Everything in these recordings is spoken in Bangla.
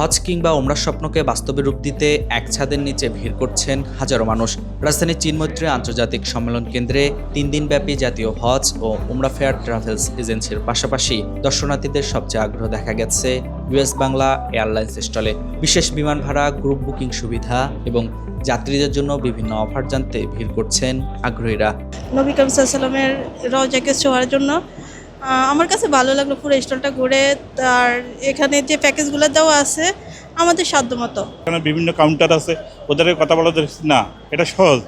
হজ কিংবা ওমরার স্বপ্নকে বাস্তবে রূপ দিতে এক ছাদের নিচে ভিড় করছেন হাজারো মানুষ। রাজধানীর চিনমৈত্রী আন্তর্জাতিক সম্মেলন কেন্দ্রে 3 দিনব্যাপী জাতীয় হজ ও ওমরা ফেয়ার ট্রাভেলস এজেন্সির পাশাপাশি দর্শনার্থীদের সবচেয়ে আগ্রহ দেখা গেছে ইউএস বাংলা এয়ারলাইন্স স্টলে। বিশেষ বিমান ভাড়া, গ্রুপ বুকিং সুবিধা এবং যাত্রীদের জন্য বিভিন্ন অফার জানতে ভিড় করছেন আগ্রহীরা। নবী করিম সাল্লাল্লাহু আলাইহি ওয়াসাল্লামের রওজাকে ছোঁয়ার জন্য আমার কাছে ভালো লাগলো পুরো স্টলটা ঘুরে। আর এখানে যে প্যাকেজগুলো দেওয়া আছে আমাদের সাধ্যমতো। এখানে বিভিন্ন কাউন্টার আছে, ওদের কথা বলা যাচ্ছে না, এটা সহজ,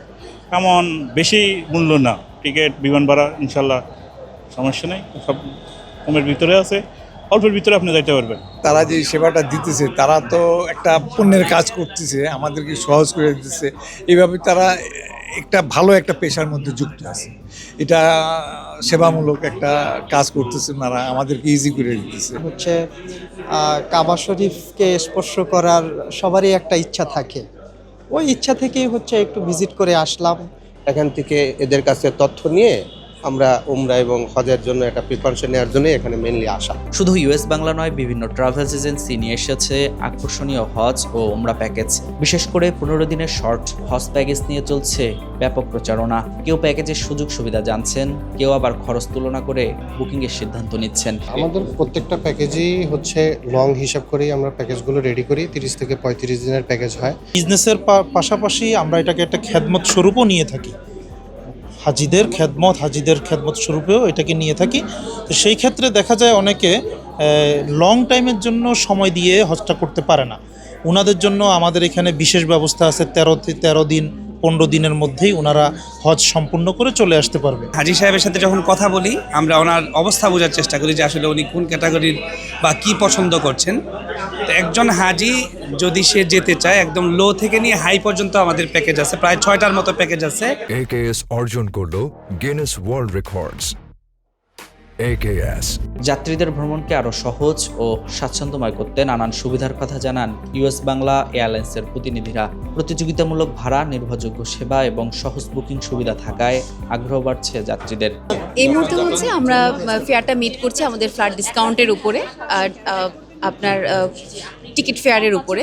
এমন বেশি মূল্য না। টিকিট, বিমান ভাড়া ইনশাল্লাহ সমস্যা নেই, সব কমের ভিতরে আছে, অল্পের ভিতরে আপনি যাইতে পারবেন। তারা যে সেবাটা দিতেছে, তারা তো একটা পুণ্যের কাজ করতেছে, আমাদেরকে সহজ করে দিতেছে। এইভাবে তারা একটা ভালো একটা পেশার মধ্যে যুক্ত আছে। এটা সেবামূলক একটা কাজ করতেছে, ওনারা আমাদেরকে ইজি করে দিতেছে। হচ্ছে কাবা শরীফকে স্পর্শ করার সবারই একটা ইচ্ছা থাকে, ওই ইচ্ছা থেকেই হচ্ছে একটু ভিজিট করে আসলাম। এখান থেকে এদের কাছে তথ্য নিয়ে আমরা উমরা এবং হজের জন্য একটা প্রিপারেশন নেওয়ার জন্য এখানে মেইনলি আসা। শুধু ইউএস বাংলা নয়, বিভিন্ন ট্রাভেলস এজেন্সি নিয়ে এসেছে আকর্ষণীয় হজ ও ওমরা প্যাকেজ। বিশেষ করে 15 দিনের শর্ট হজ প্যাকেজ নিয়ে চলছে ব্যাপক প্রচারণা। কেউ প্যাকেজের সুযোগ সুবিধা জানছেন, কেউ আবার খরচ তুলনা করে বুকিংয়ের সিদ্ধান্ত নিচ্ছেন। আমাদের প্রত্যেকটা প্যাকেজই হচ্ছে লং হিসাব করেই আমরা প্যাকেজগুলো রেডি করি। 30 থেকে 35 দিনের প্যাকেজ হয়। বিজনেসের পাশাপাশি আমরা এটাকে একটা খেদমত স্বরূপও নিয়ে থাকি। হাজিদের খেদমত স্বরূপেও এটাকে নিয়ে থাকি। তো সেই ক্ষেত্রে দেখা যায় অনেকে লং টাইমের জন্য সময় দিয়ে হজটা করতে পারে না। ওনাদের জন্য আমাদের এখানে বিশেষ ব্যবস্থা আছে। 13 দিন 15 দিনের মধ্যেই ওনারা হজ সম্পূর্ণ করে চলে আসতে পারবে। হাজি সাহেবের সাথে যখন কথা বলি, আমরা ওনার অবস্থা বোঝার চেষ্টা করি যে আসলে উনি কোন ক্যাটাগরির বা কি পছন্দ করছেন। তো একজন হাজি যদি সে যেতে চায়, একদম লো থেকে নিয়ে হাই পর্যন্ত আমাদের প্যাকেজ আছে, প্রায় 6টার মতো প্যাকেজ আছে। AKS অর্জন করলো গিনেস ওয়ার্ল্ড রেকর্ডস। AKS যাত্রীদের ভ্রমণকে আরও সহজ ও স্বাচ্ছন্দ্যময় করতে নানান সুবিধার কথা জানান ইউএস বাংলা এয়ারলাইন্সের প্রতিনিধিরা। প্রতিযোগিতামূলক ভাড়া, নির্ভরযোগ্য সেবা এবং সহজ বুকিং সুবিধা থাকায় আগ্রহ বাড়ছে যাত্রীদের। এই মুহূর্তে হচ্ছে আমরা ফেয়ারটা মিট করছি আমাদের ফ্ল্যাট ডিসকাউন্টের উপরে, আর আপনার টিকিট ফেয়ারের উপরে,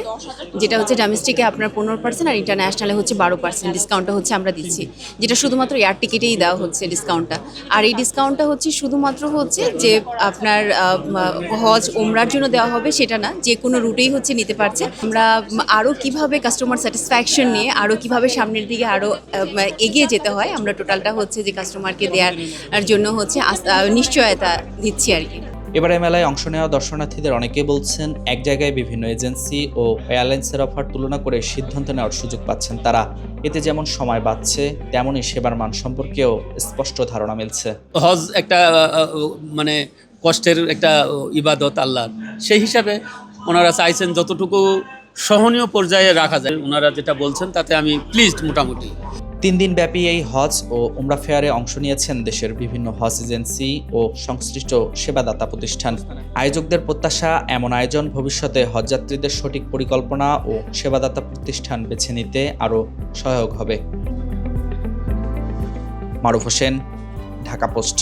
যেটা হচ্ছে ডোমেস্টিকে আপনার 15% আর ইন্টারন্যাশনালে হচ্ছে 12% ডিসকাউন্টটা হচ্ছে আমরা দিচ্ছি, যেটা শুধুমাত্র এয়ার টিকিটেই দেওয়া হচ্ছে ডিসকাউন্টটা। আর এই ডিসকাউন্টটা হচ্ছে শুধুমাত্র হচ্ছে যে আপনার হজ ওমরার জন্য দেওয়া হবে সেটা না, যে কোনো রুটেই হচ্ছে নিতে পারছে। আমরা আরও কিভাবে কাস্টমার স্যাটিসফ্যাকশন নিয়ে আরও কিভাবে সামনের দিকে আরও এগিয়ে যেতে হয়, আমরা টোটালটা হচ্ছে যে কাস্টমারকে দেওয়ার জন্য হচ্ছে নিশ্চয়তা দিচ্ছি আর কি। এবারে মেলায় অংশ নেওয়া দর্শনার্থীদের অনেকে বলছেন, এক জায়গায় বিভিন্ন এজেন্সি ও এয়ারলাইন্সের অফার তুলনা করে সিদ্ধান্ত নেওয়ার সুযোগ পাচ্ছেন তারা। এতে যেমন সময় বাঁচছে, তেমনই সেবার মান সম্পর্কেও স্পষ্ট ধারণা মিলছে। হজ একটা মানে কষ্টের একটা ইবাদত আল্লাহর, সেই হিসাবে ওনারা চাইছেন যতটুকু সহনীয় পর্যায়ে রাখা যায়। ওনারা যেটা বলছেন তাতে আমি প্লিজড মোটামুটি। 3 দিন ব্যাপী এই হজ ও ওমরা ফেয়ারে অংশ নিয়েছেন দেশের বিভিন্ন হজ এজেন্সি ও সংশ্লিষ্ট সেবাদাতা প্রতিষ্ঠান। আয়োজকদের প্রত্যাশা, এমন আয়োজন ভবিষ্যতে হজযাত্রীদের সঠিক পরিকল্পনা ও সেবাদাতা প্রতিষ্ঠান বেছে নিতে আরও সহায়ক হবে। মারুফ হোসেন, ঢাকা পোস্ট।